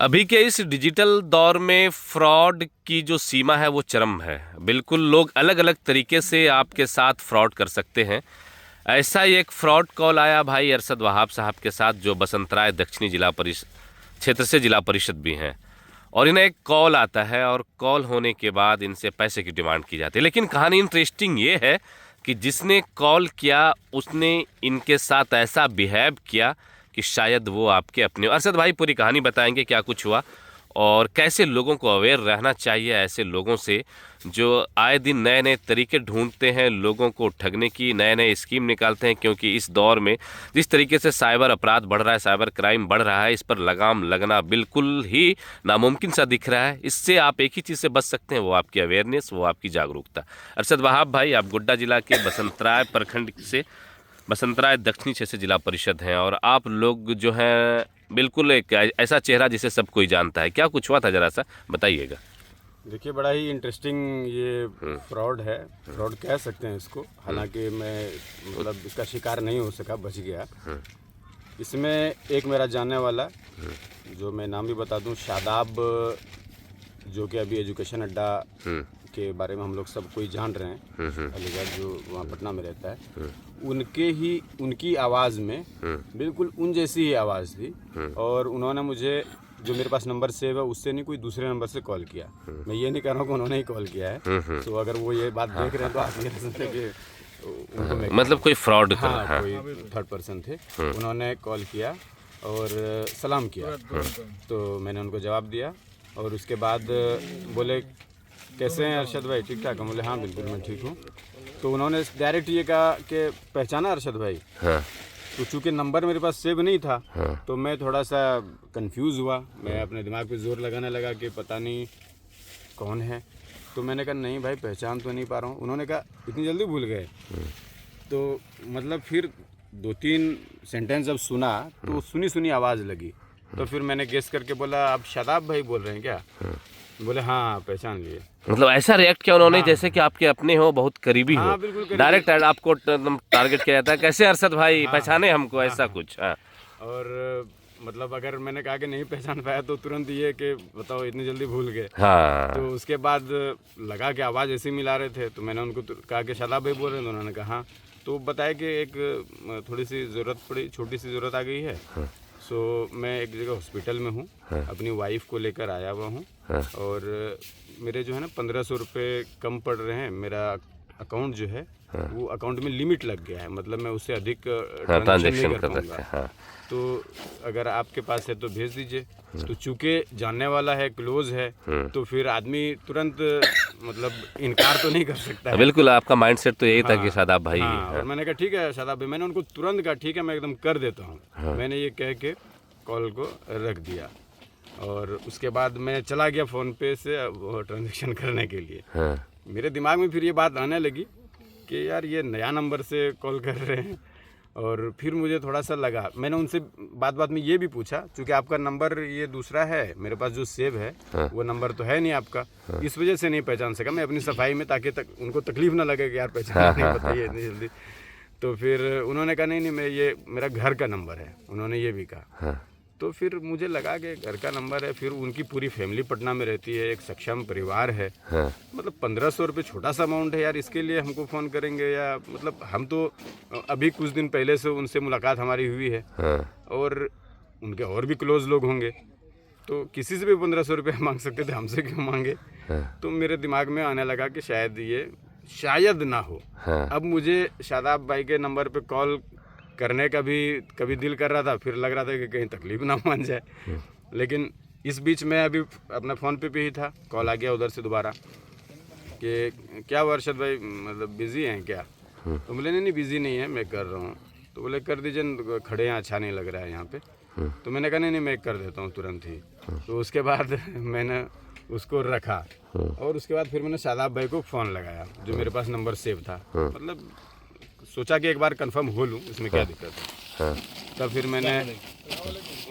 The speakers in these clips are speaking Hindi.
अभी के इस डिजिटल दौर में फ्रॉड की जो सीमा है वो चरम है। बिल्कुल लोग अलग अलग तरीके से आपके साथ फ्रॉड कर सकते हैं। ऐसा ही एक फ्रॉड कॉल आया भाई अरशद वहाब साहब के साथ, जो बसंतराय दक्षिणी जिला परिषद क्षेत्र से जिला परिषद भी हैं। और इन्हें एक कॉल आता है और कॉल होने के बाद इनसे पैसे की डिमांड की जाती है। लेकिन कहानी इंटरेस्टिंग ये है कि जिसने कॉल किया उसने इनके साथ ऐसा बिहेव किया कि शायद वो आपके अपने। अरशद भाई पूरी कहानी बताएंगे क्या कुछ हुआ और कैसे लोगों को अवेयर रहना चाहिए ऐसे लोगों से जो आए दिन नए नए तरीके ढूंढते हैं लोगों को ठगने की, नए नए स्कीम निकालते हैं। क्योंकि इस दौर में जिस तरीके से साइबर अपराध बढ़ रहा है, साइबर क्राइम बढ़ रहा है, इस पर लगाम लगना बिल्कुल ही नामुमकिन सा दिख रहा है। इससे आप एक ही चीज़ से बच सकते हैं, वो आपकी अवेयरनेस, वो आपकी जागरूकता। अरशद वहाब भाई, आप गोड्डा जिला के बसंतराय प्रखंड से, बसंतराय दक्षिणी क्षेत्र से जिला परिषद हैं और आप लोग जो हैं बिल्कुल एक ऐसा चेहरा जिसे सब कोई जानता है। क्या कुछ हुआ था, जरा सा बताइएगा। देखिए, बड़ा ही इंटरेस्टिंग ये फ्रॉड है, फ्रॉड कह सकते हैं इसको। हालांकि मैं मतलब इसका शिकार नहीं हो सका, बच गया। इसमें एक मेरा जानने वाला, जो मैं नाम भी बता दूं, शादाब, जो कि अभी एजुकेशन अड्डा के बारे में हम लोग सब कोई जान रहे हैं, अलीगढ़ जो वहाँ पटना में रहता है, उनकी आवाज़ में बिल्कुल उन जैसी ही आवाज़ थी। और उन्होंने मुझे, जो मेरे पास नंबर सेव है उससे नहीं, कोई दूसरे नंबर से कॉल किया। मैं ये नहीं कह रहा हूँ कि उन्होंने ही कॉल किया है। तो अगर वो ये बात देख रहे हैं तो आप ये समझे कि उनको मतलब कोई फ्रॉड हाँ, कोई थर्ड पर्सन थे। उन्होंने कॉल किया और सलाम किया, तो मैंने उनको जवाब दिया। और उसके बाद बोले, कैसे हैं अरशद भाई, ठीक ठाक? हम बोले हाँ बिल्कुल मैं ठीक हूँ। तो उन्होंने डायरेक्ट ये कहा कि पहचाना अरशद भाई? तो चूँकि नंबर मेरे पास सेव नहीं था, तो मैं थोड़ा सा कंफ्यूज हुआ। मैं अपने दिमाग पे जोर लगाने लगा कि पता नहीं कौन है। तो मैंने कहा नहीं भाई, पहचान तो नहीं पा रहा हूँ। उन्होंने कहा इतनी जल्दी भूल गए? तो मतलब फिर 2-3 सेंटेंस जब सुना तो सुनी सुनी आवाज़ लगी। तो फिर मैंने गेस करके बोला, आप शादाब भाई बोल रहे हैं क्या? बोले हाँ, पहचान लिए। मतलब ऐसा रिएक्ट किया उन्होंने हाँ, जैसे कि आपके अपने हो, बहुत करीबी हाँ हो। बिल्कुल करीबी। डायरेक्ट आपको टारगेट किया जाता है, कैसे अरशद भाई पहचाने हमको, ऐसा कुछ। हाँ। और मतलब अगर मैंने कहा कि नहीं पहचान पाया तो तुरंत ये कि बताओ इतनी जल्दी भूल गए। हाँ। तो उसके बाद लगा कि आवाज़ ऐसे ही मिला रहे थे, तो मैंने उनको कहा कि शादाब भाई बोल रहे हैं? तो उन्होंने कहा हाँ। तो बताया कि एक थोड़ी सी ज़रूरत पड़ी, छोटी सी ज़रूरत आ गई है। सो मैं एक जगह हॉस्पिटल में हूँ, अपनी वाइफ को लेकर आया हुआ हूँ। और मेरे जो है ना 1500 रुपये कम पड़ रहे हैं। मेरा अकाउंट जो है वो अकाउंट में लिमिट लग गया है, मतलब मैं उससे अधिक ट्रांजैक्शन नहीं कर पाऊँगा। तो अगर आपके पास है तो भेज दीजिए। तो चूँकि जानने वाला है, क्लोज है, तो फिर आदमी तुरंत मतलब इनकार तो नहीं कर सकता है। बिल्कुल, आपका माइंडसेट तो यही था कि शादाब भाई। हाँ, और मैंने कहा ठीक है शादाब भाई। मैंने उनको तुरंत कहा ठीक है मैं एकदम कर देता हूँ। मैंने ये कह के कॉल को रख दिया और उसके बाद मैं चला गया फ़ोन पे से वो ट्रांजेक्शन करने के लिए। मेरे दिमाग में फिर ये बात आने लगी कि यार ये नया नंबर से कॉल कर रहे हैं। और फिर मुझे थोड़ा सा लगा, मैंने उनसे बात में ये भी पूछा, क्योंकि आपका नंबर ये दूसरा है, मेरे पास जो सेव है वो नंबर तो है नहीं आपका, इस वजह से नहीं पहचान सका मैं अपनी सफाई में, ताकि उनको तकलीफ ना लगे कि यार पहचान नहीं बताइए इतनी जल्दी। तो फिर उन्होंने कहा नहीं मैं, ये मेरा घर का नंबर है, उन्होंने ये भी कहा। तो फिर मुझे लगा कि घर का नंबर है, फिर उनकी पूरी फैमिली पटना में रहती है, एक सक्षम परिवार है। मतलब 1500 रुपये छोटा सा अमाउंट है यार, इसके लिए हमको फ़ोन करेंगे? या मतलब हम तो अभी कुछ दिन पहले से उनसे मुलाकात हमारी हुई है और उनके और भी क्लोज लोग होंगे, तो किसी से भी 1500 रुपये मांग सकते थे, हमसे क्यों मांगे? तो मेरे दिमाग में आने लगा कि शायद ना हो। अब मुझे शादाब भाई के नंबर पे कॉल करने का भी कभी दिल कर रहा था, फिर लग रहा था कि कहीं तकलीफ ना मान जाए। लेकिन इस बीच मैं अभी अपना फ़ोन पे ही था, कॉल आ गया उधर से दोबारा कि क्या हुआ अरशद भाई, मतलब बिज़ी हैं क्या? तो बोले नहीं बिज़ी नहीं है, मैं कर रहा हूँ। तो बोले कर दीजिए, खड़े हैं, अच्छा नहीं लग रहा है यहाँ पे। तो मैंने कहा नहीं मैं कर देता हूँ तुरंत ही। तो उसके बाद मैंने उसको रखा और उसके बाद फिर मैंने शादाब भाई को फ़ोन लगाया, जो मेरे पास नंबर सेव था। मतलब सोचा कि एक बार कंफर्म हो लूँ, इसमें क्या दिक्कत है। तब फिर मैंने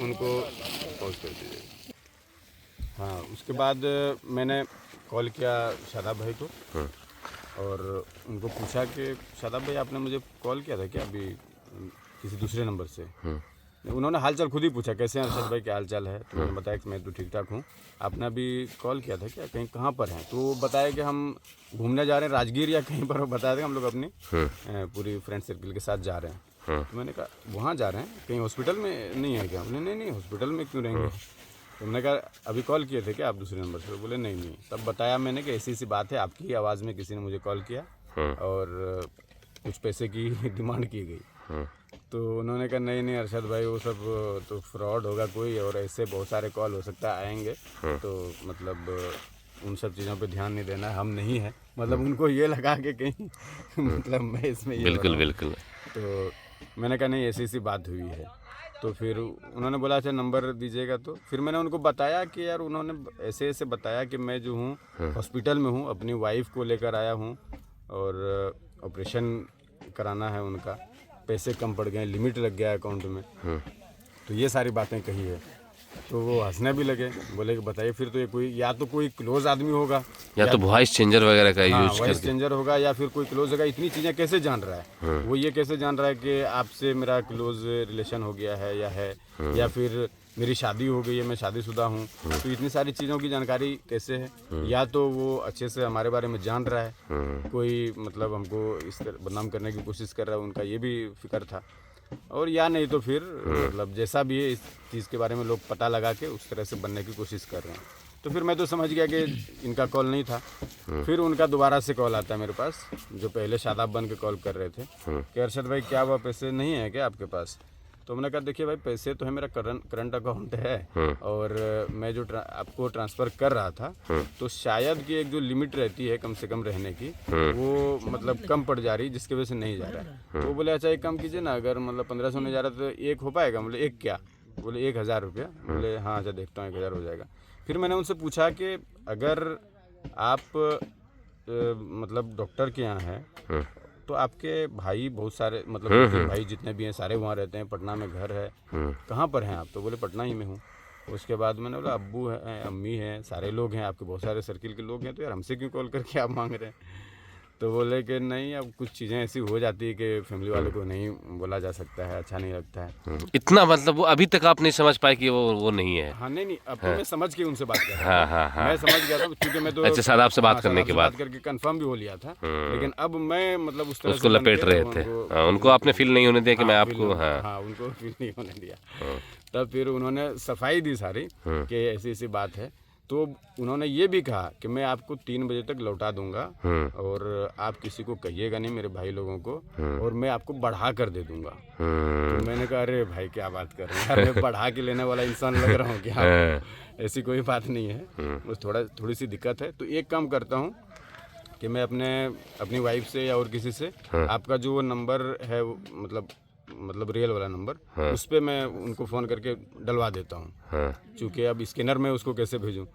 उनको पॉज कर दीजिए। हाँ, उसके बाद मैंने कॉल किया शादाब भाई को और उनको पूछा कि शादाब भाई आपने मुझे कॉल किया था क्या अभी किसी दूसरे नंबर से? उन्होंने हालचाल खुद ही पूछा, कैसे हैं अरशद भाई, क्या हालचाल है। तो मैंने बताया कि मैं तो ठीक ठाक हूँ, आपने अभी कॉल किया था क्या, कहीं कहाँ पर हैं। तो वो बताया कि हम घूमने जा रहे हैं राजगीर या कहीं पर, बताया था हम लोग अपनी पूरी फ्रेंड सर्कल के साथ जा रहे हैं। तो मैंने कहा वहाँ जा रहे हैं, कहीं हॉस्पिटल में नहीं है क्या। बोले नहीं हॉस्पिटल में क्यों रहेंगे। तो मैंने कहा अभी कॉल किए थे क्या आप दूसरे नंबर से। बोले नहीं। तब बताया मैंने कि ऐसी बात है, आपकी ही आवाज़ में किसी ने मुझे कॉल किया और कुछ पैसे की डिमांड की गई। तो उन्होंने कहा नहीं अरशद भाई, वो सब तो फ्रॉड होगा कोई, और ऐसे बहुत सारे कॉल हो सकता है आएंगे, तो मतलब उन सब चीज़ों पे ध्यान नहीं देना है, हम नहीं है। मतलब उनको ये लगा कि कहीं मतलब मैं इसमें ये बिल्कुल। तो मैंने कहा नहीं ऐसी बात हुई है। तो फिर उन्होंने बोला अच्छा नंबर दीजिएगा। तो फिर मैंने उनको बताया कि यार, उन्होंने ऐसे बताया कि मैं जो हूँ हॉस्पिटल में हूँ, अपनी वाइफ को लेकर आया हूँ और ऑपरेशन कराना है उनका, पैसे कम पड़ गए, लिमिट लग गया अकाउंट में। तो ये सारी बातें कही है। तो वो हंसने भी लगे, बोले कि बताइए फिर तो ये कोई या तो कोई क्लोज आदमी होगा, या तो वॉइस चेंजर वगैरह का हाँ, यूज वॉइस करके। चेंजर होगा, या फिर कोई क्लोज होगा। इतनी चीज़ें कैसे जान रहा है वो, ये कैसे जान रहा है कि आपसे मेरा क्लोज रिलेशन हो गया है या फिर मेरी शादी हो गई है, मैं शादीशुदा हूँ। तो इतनी सारी चीज़ों की जानकारी कैसे है। या तो वो अच्छे से हमारे बारे में जान रहा है, कोई मतलब हमको इस तरह बदनाम करने की कोशिश कर रहा है, उनका ये भी फिक्र था। और या नहीं तो फिर मतलब जैसा भी है, इस चीज़ के बारे में लोग पता लगा के उस तरह से बनने की कोशिश कर रहे हैं। तो फिर मैं तो समझ गया कि इनका कॉल नहीं था। फिर उनका दोबारा से कॉल आता है मेरे पास, जो पहले शादाब बन के कॉल कर रहे थे कि अरशद भाई क्या हुआ, पैसे नहीं है क्या आपके पास। तो मैंने कहा देखिए भाई, पैसे तो है, मेरा करंट अकाउंट है और मैं जो आपको ट्रांसफ़र कर रहा था, तो शायद कि एक जो लिमिट रहती है कम से कम रहने की, वो मतलब कम पड़ जा रही, जिसकी वजह से नहीं जा रहा है। तो वो बोले अच्छा एक काम कीजिए ना, अगर मतलब 1500 नहीं जा रहा तो एक हो पाएगा। बोले एक क्या। बोले 1000 रुपया। बोले हाँ अच्छा देखता हूँ 1000 हो जाएगा। फिर मैंने उनसे पूछा कि अगर आप मतलब डॉक्टर के यहाँ हैं, तो आपके भाई बहुत सारे, मतलब भाई जितने भी हैं सारे वहाँ रहते हैं, पटना में घर है, कहाँ पर हैं आप। तो बोले पटना ही में हूँ। उसके बाद मैंने बोला अब्बू हैं, अम्मी हैं, सारे लोग हैं आपके, बहुत सारे सर्किल के लोग हैं, तो यार हमसे क्यों कॉल करके आप मांग रहे हैं। तो बोले कि नहीं, अब कुछ चीज़ें ऐसी हो जाती है कि फैमिली वालों को नहीं बोला जा सकता है, अच्छा नहीं लगता है। इतना मतलब वो अभी तक आप नहीं समझ पाए कि वो नहीं है। हाँ नहीं अब तो मैं समझ के उनसे बात कर रहा था। मैं समझ गया था क्योंकि मैं तो अच्छा, शादाब से बात करने के बाद बात करके कंफर्म भी हो लिया था। लेकिन अब मैं मतलब उस तरह उसको से लपेट रहे थे। उनको आपने फील नहीं होने दिया कि मैं आपको। हाँ उनको फील नहीं होने दिया। तब फिर उन्होंने सफाई दी सारी कि ऐसी ऐसी बात है। तो उन्होंने ये भी कहा कि मैं आपको 3 बजे तक लौटा दूंगा और आप किसी को कहिएगा नहीं, मेरे भाई लोगों को, और मैं आपको बढ़ा कर दे दूंगा। तो मैंने कहा अरे भाई क्या बात कर रहे हैं यार, मैं बढ़ा के लेने वाला इंसान लग रहा हूँ क्या। ऐसी कोई बात नहीं है, बस थोड़ी सी दिक्कत है। तो एक काम करता हूँ कि मैं अपनी वाइफ से या और किसी से आपका जो नंबर है मतलब रियल वाला नंबर, उस पर मैं उनको फ़ोन करके डलवा देता हूँ, चूँकि अब स्कैनर में उसको कैसे भेजूँ।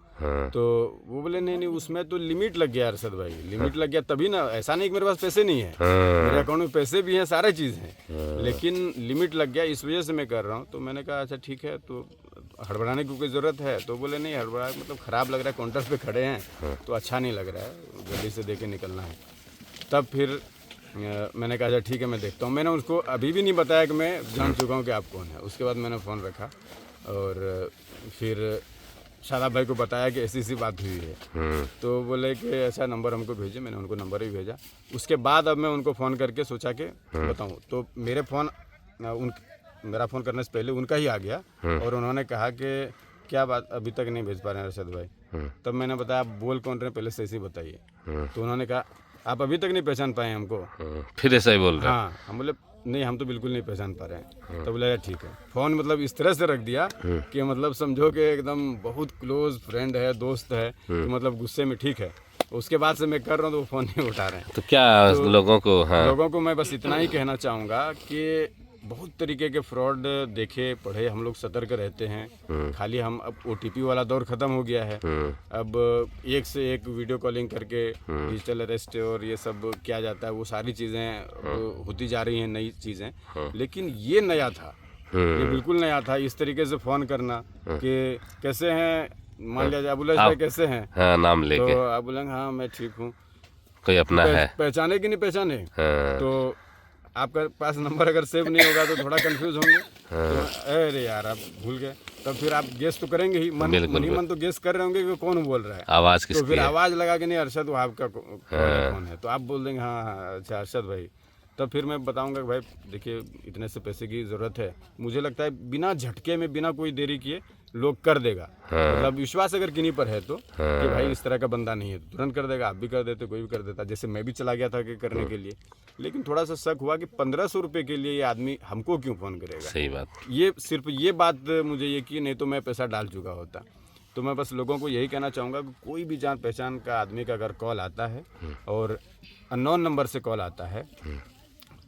तो वो बोले नहीं उसमें तो लिमिट लग गया अरशद भाई, लिमिट लग गया तभी ना, ऐसा नहीं कि मेरे पास पैसे नहीं है, मेरे अकाउंट में पैसे भी हैं, सारी चीज़ हैं, लेकिन लिमिट लग गया, इस वजह से मैं कर रहा हूँ। तो मैंने कहा अच्छा ठीक है, तो हड़बड़ाने की कोई ज़रूरत है। तो बोले नहीं हड़बड़ा, मतलब ख़राब लग रहा है, काउंटर पे खड़े हैं तो अच्छा नहीं लग रहा है, जल्दी से दे के निकलना है। तब फिर मैंने कहा अच्छा ठीक है मैं देखता हूँ। मैंने उसको अभी भी नहीं बताया कि मैं जान चुका हूँ कि आप कौन है। उसके बाद मैंने फ़ोन रखा और फिर शादाब भाई को बताया कि ऐसी बात हुई है। तो बोले कि ऐसा नंबर हमको भेजे, मैंने उनको नंबर भी भेजा। उसके बाद अब मैं उनको फ़ोन करके सोचा कि बताऊँ, तो मेरा फ़ोन करने से पहले उनका ही आ गया और उन्होंने कहा कि क्या बात अभी तक नहीं भेज पा रहे हैं अरशद भाई। तब मैंने बताया आप बोल कौन रहे हैं, पहले से ऐसे ही बताइए। तो उन्होंने कहा आप अभी तक नहीं पहचान पाए हमको। फिर ऐसा ही बोल रहे हैं। हाँ, हम बोले नहीं हम तो बिल्कुल नहीं पहचान पा रहे हैं। तो बोले ठीक है। फ़ोन मतलब इस तरह से रख दिया कि मतलब समझो कि एकदम बहुत क्लोज फ्रेंड है, दोस्त है, तो मतलब गुस्से में ठीक है। उसके बाद से मैं कर रहा हूँ तो वो फ़ोन नहीं उठा रहे हैं। तो क्या लोगों को मैं बस इतना ही कहना चाहूँगा कि बहुत तरीके के फ्रॉड देखे पढ़े, हम लोग सतर्क रहते हैं। खाली हम अब OTP वाला दौर ख़त्म हो गया है। अब एक से एक वीडियो कॉलिंग करके डिजिटल अरेस्ट और ये सब किया जाता है, वो सारी चीज़ें होती जा रही हैं, नई चीज़ें। लेकिन ये नया था, ये बिल्कुल नया था, इस तरीके से फ़ोन करना कि कैसे हैं, मान लिया अबुल भाई कैसे हैं, हाँ, नाम लेके, तो आप बोलेंगे हाँ मैं ठीक हूँ, कोई अपना है, पहचाने कि नहीं पहचाने। तो आपका पास नंबर अगर सेव नहीं होगा तो थोड़ा कंफ्यूज होंगे। अरे यार आप भूल गए, तब फिर आप गेस तो करेंगे ही, मन ही मन तो गेस कर रहे होंगे कि कौन बोल रहा है। आवाज तो किसकी फिर है? आवाज लगा के नहीं अरशद वहाब का कौन है, तो आप बोल देंगे हाँ हाँ अच्छा अरशद भाई। तब फिर मैं बताऊंगा कि भाई देखिए इतने से पैसे की ज़रूरत है, मुझे लगता है बिना झटके में बिना कोई देरी किए लोग कर देगा। मतलब विश्वास अगर किन्हीं पर है तो कि भाई इस तरह का बंदा नहीं है तो तुरंत कर देगा। आप भी कर देते, कोई भी कर देता, जैसे मैं भी चला गया था कि करने के लिए, लेकिन थोड़ा सा शक हुआ कि 1500 रुपये के लिए ये आदमी हमको क्यों फ़ोन करेगा। सही बात। ये सिर्फ ये बात मुझे ये की, नहीं तो मैं पैसा डाल चुका होता। तो मैं बस लोगों को यही कहना चाहूँगा कि कोई भी जान पहचान का आदमी का अगर कॉल आता है और अननोन नंबर से कॉल आता है,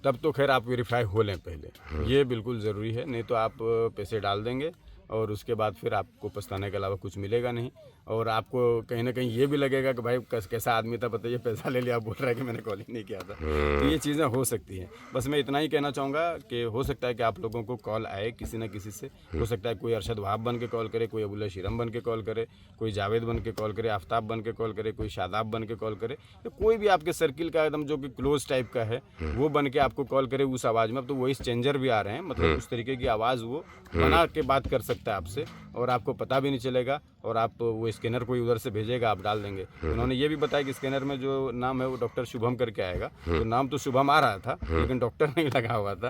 तब तो खैर आप वेरीफाई हो लें पहले, ये बिल्कुल ज़रूरी है। नहीं तो आप पैसे डाल देंगे और उसके बाद फिर आपको पछताने के अलावा कुछ मिलेगा नहीं, और आपको कहीं ना कहीं ये भी लगेगा कि भाई कैसा आदमी था बताइए, पैसा ले लिया, आप बोल रहा है कि मैंने कॉल ही नहीं किया था। तो ये चीज़ें हो सकती हैं। बस मैं इतना ही कहना चाहूँगा कि हो सकता है कि आप लोगों को कॉल आए किसी न किसी से, हो सकता है कोई अरशद वहाब बन के कॉल करे, कोई अबुल्ला शीरम बन के कॉल करे, कोई जावेद बन के कॉल करे, आफ्ताब बन के कॉल करे, कोई शादाब बन के कॉल करे, या कोई भी आपके सर्किल का एकदम जो कि क्लोज टाइप का है वो बन के आपको कॉल करे उस आवाज़ में। अब तो वॉइस चेंजर भी आ रहे हैं, मतलब उस तरीके की आवाज़ वो बना के बात कर सकता है आपसे और आपको पता भी नहीं चलेगा, और आप वो स्कैनर कोई उधर से भेजेगा आप डाल देंगे। उन्होंने ये भी बताया कि स्कैनर में जो नाम है वो डॉक्टर शुभम करके आएगा, तो नाम तो शुभम आ रहा था लेकिन डॉक्टर नहीं लगा हुआ था।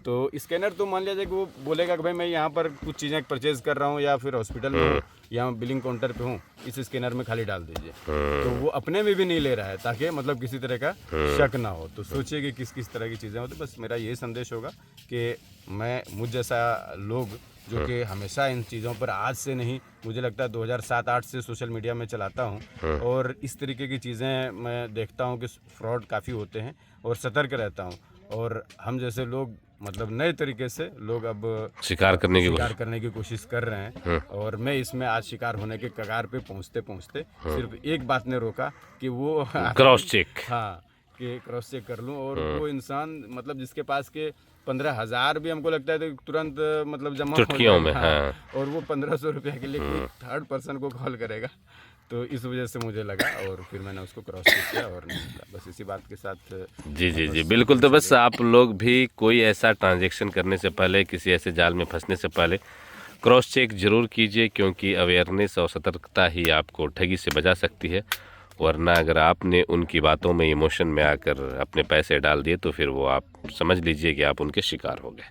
तो स्कैनर तो मान लीजिए कि वो बोलेगा कि भाई मैं यहाँ पर कुछ चीज़ें परचेज कर रहा हूँ या फिर हॉस्पिटल में हूँ या बिलिंग काउंटर पे हूँ, इस स्कैनर में खाली डाल दीजिए। तो वो अपने में भी नहीं ले रहा है ताकि मतलब किसी तरह का शक ना हो। तो सोचिए कि किस किस तरह की चीज़ें होती। बस मेरा यही संदेश होगा कि मैं मुझ जैसा लोग जो कि हमेशा इन चीज़ों पर, आज से नहीं मुझे लगता है 2007-8 से सोशल मीडिया में चलाता हूँ और इस तरीके की चीज़ें मैं देखता हूँ कि फ्रॉड काफ़ी होते हैं और सतर्क रहता हूँ। और हम जैसे लोग मतलब नए तरीके से लोग अब शिकार करने की कोशिश कर रहे हैं, और मैं इसमें आज शिकार होने के कगार पे पहुँचते पहुँचते सिर्फ एक बात ने रोका कि वो क्रॉस चेक, हाँ कि क्रॉस चेक कर लूँ। और वो इंसान मतलब जिसके पास के 15,000 भी हमको लगता है तो तुरंत मतलब जमा चुटकियों में, हाँ। और वो 1500 रुपया के लिए कोई थर्ड पर्सन को कॉल करेगा, तो इस वजह से मुझे लगा और फिर मैंने उसको क्रॉस चेक किया और निकला। बस इसी बात के साथ जी बिल्कुल। तो बस आप लोग भी कोई ऐसा ट्रांजैक्शन करने से पहले, किसी ऐसे जाल में फंसने से पहले क्रॉस चेक जरूर कीजिए, क्योंकि अवेयरनेस और सतर्कता ही आपको ठगी से बचा सकती है। वरना अगर आपने उनकी बातों में इमोशन में आकर अपने पैसे डाल दिए तो फिर वो आप समझ लीजिए कि आप उनके शिकार हो गए।